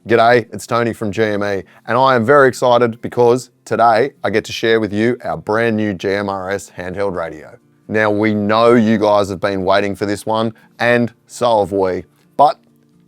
G'day, it's Tony from GME, and I am very excited because today I get to share with you our brand new GMRS handheld radio. Now we know you guys have been waiting for this one, and so have we, but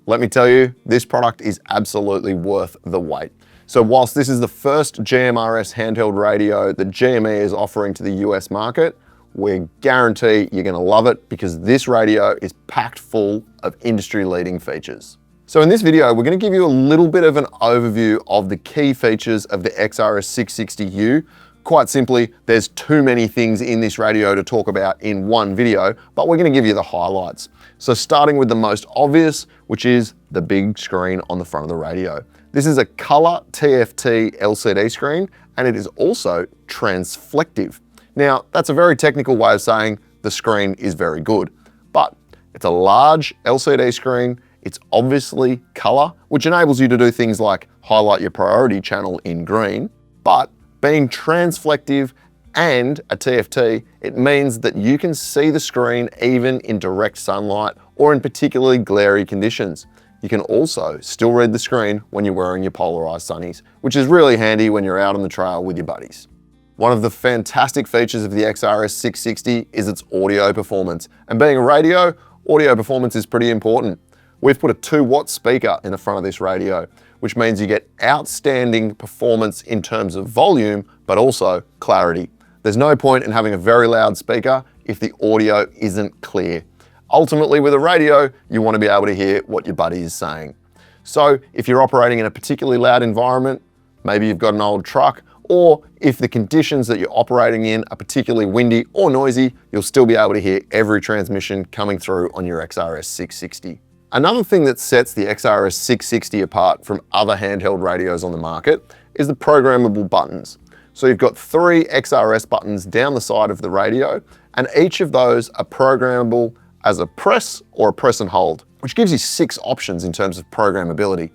let me tell you, this product is absolutely worth the wait. So whilst this is the first GMRS handheld radio that GME is offering to the US market, we guarantee you're gonna love it because this radio is packed full of industry-leading features. So in this video, we're going to give you a little bit of an overview of the key features of the XRS-660-U. Quite simply, there's too many things in this radio to talk about in one video, but we're going to give you the highlights. So starting with the most obvious, which is the big screen on the front of the radio. This is a color TFT LCD screen, and it is also transflective. Now, that's a very technical way of saying the screen is very good, but it's a large LCD screen. It's obviously color, which enables you to do things like highlight your priority channel in green, but being transflective and a TFT, it means that you can see the screen even in direct sunlight or in particularly glary conditions. You can also still read the screen when you're wearing your polarized sunnies, which is really handy when you're out on the trail with your buddies. One of the fantastic features of the XRS-660 is its audio performance, and being a radio, audio performance is pretty important. We've put a 2-watt speaker in the front of this radio, which means you get outstanding performance in terms of volume, but also clarity. There's no point in having a very loud speaker if the audio isn't clear. Ultimately, with a radio, you want to be able to hear what your buddy is saying. So if you're operating in a particularly loud environment, maybe you've got an old truck, or if the conditions that you're operating in are particularly windy or noisy, you'll still be able to hear every transmission coming through on your XRS-660. Another thing that sets the XRS-660 apart from other handheld radios on the market is the programmable buttons. So you've got 3 XRS buttons down the side of the radio, and each of those are programmable as a press or a press and hold, which gives you 6 options in terms of programmability.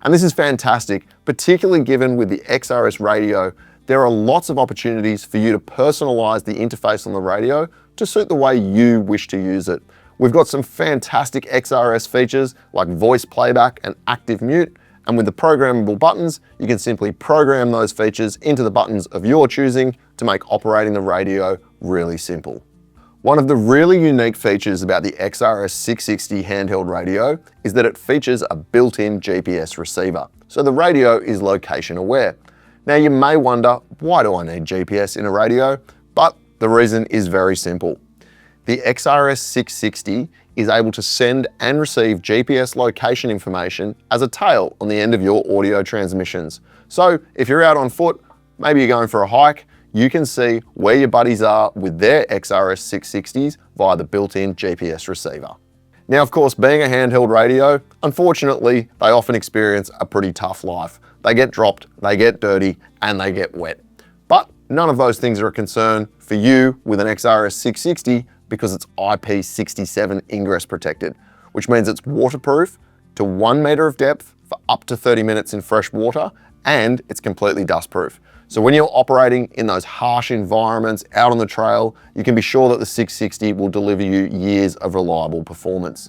And this is fantastic, particularly given with the XRS radio, there are lots of opportunities for you to personalize the interface on the radio to suit the way you wish to use it. We've got some fantastic XRS features like voice playback and active mute, and with the programmable buttons, you can simply program those features into the buttons of your choosing to make operating the radio really simple. One of the really unique features about the XRS-660 handheld radio is that it features a built-in GPS receiver, so the radio is location aware. Now you may wonder, why do I need GPS in a radio? But the reason is very simple. The XRS-660 is able to send and receive GPS location information as a tail on the end of your audio transmissions. So if you're out on foot, maybe you're going for a hike, you can see where your buddies are with their XRS-660s via the built-in GPS receiver. Now, of course, being a handheld radio, unfortunately, they often experience a pretty tough life. They get dropped, they get dirty, and they get wet. But none of those things are a concern for you with an XRS-660 because it's IP67 ingress protected, which means it's waterproof to 1 meter of depth for up to 30 minutes in fresh water, and it's completely dustproof. So when you're operating in those harsh environments out on the trail, you can be sure that the 660 will deliver you years of reliable performance.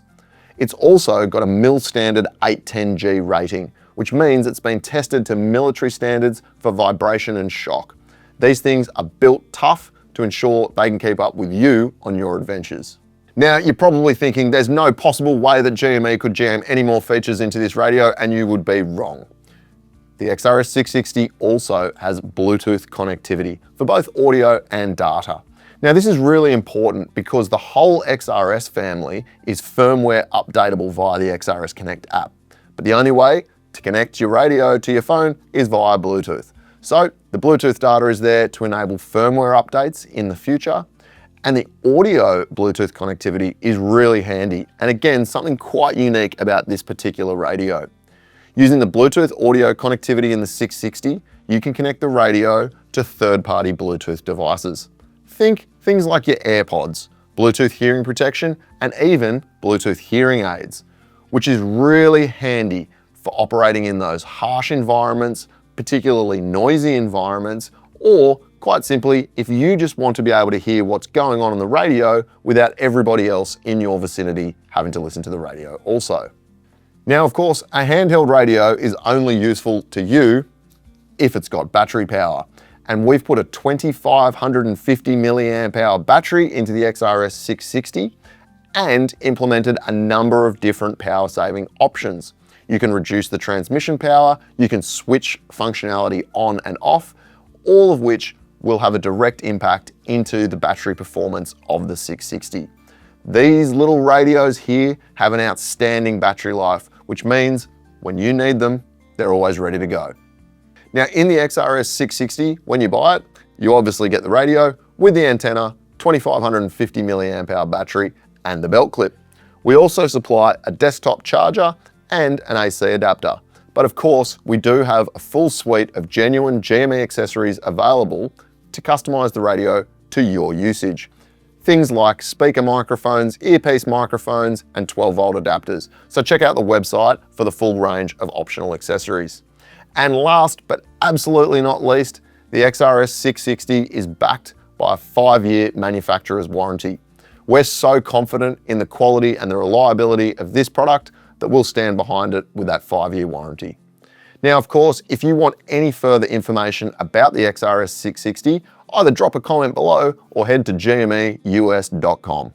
It's also got a MIL-STD 810G rating, which means it's been tested to military standards for vibration and shock. These things are built tough to ensure they can keep up with you on your adventures. Now, you're probably thinking there's no possible way that GME could jam any more features into this radio, and you would be wrong. The XRS-660 also has Bluetooth connectivity for both audio and data. Now, this is really important because the whole XRS family is firmware updatable via the XRS Connect app. But the only way to connect your radio to your phone is via Bluetooth. So the Bluetooth data is there to enable firmware updates in the future, and the audio Bluetooth connectivity is really handy, and again, something quite unique about this particular radio. Using the Bluetooth audio connectivity in the 660, you can connect the radio to third-party Bluetooth devices. Think things like your AirPods, Bluetooth hearing protection, and even Bluetooth hearing aids, which is really handy for operating in those harsh environments, particularly noisy environments, or quite simply, if you just want to be able to hear what's going on the radio without everybody else in your vicinity having to listen to the radio also. Now, of course, a handheld radio is only useful to you if it's got battery power. And we've put a 2550 milliamp hour battery into the XRS-660 and implemented a number of different power saving options. You can reduce the transmission power, you can switch functionality on and off, all of which will have a direct impact into the battery performance of the 660. These little radios here have an outstanding battery life, which means when you need them, they're always ready to go. Now in the XRS-660, when you buy it, you obviously get the radio with the antenna, 2550 milliamp hour battery, and the belt clip. We also supply a desktop charger and an AC adapter. But of course, we do have a full suite of genuine GME accessories available to customize the radio to your usage. Things like speaker microphones, earpiece microphones, and 12-volt adapters. So check out the website for the full range of optional accessories. And last but absolutely not least, the XRS-660 is backed by a 5-year manufacturer's warranty. We're so confident in the quality and the reliability of this product that we'll stand behind it with that 5-year warranty. Now, of course, if you want any further information about the XRS-660, either drop a comment below or head to gmeus.com.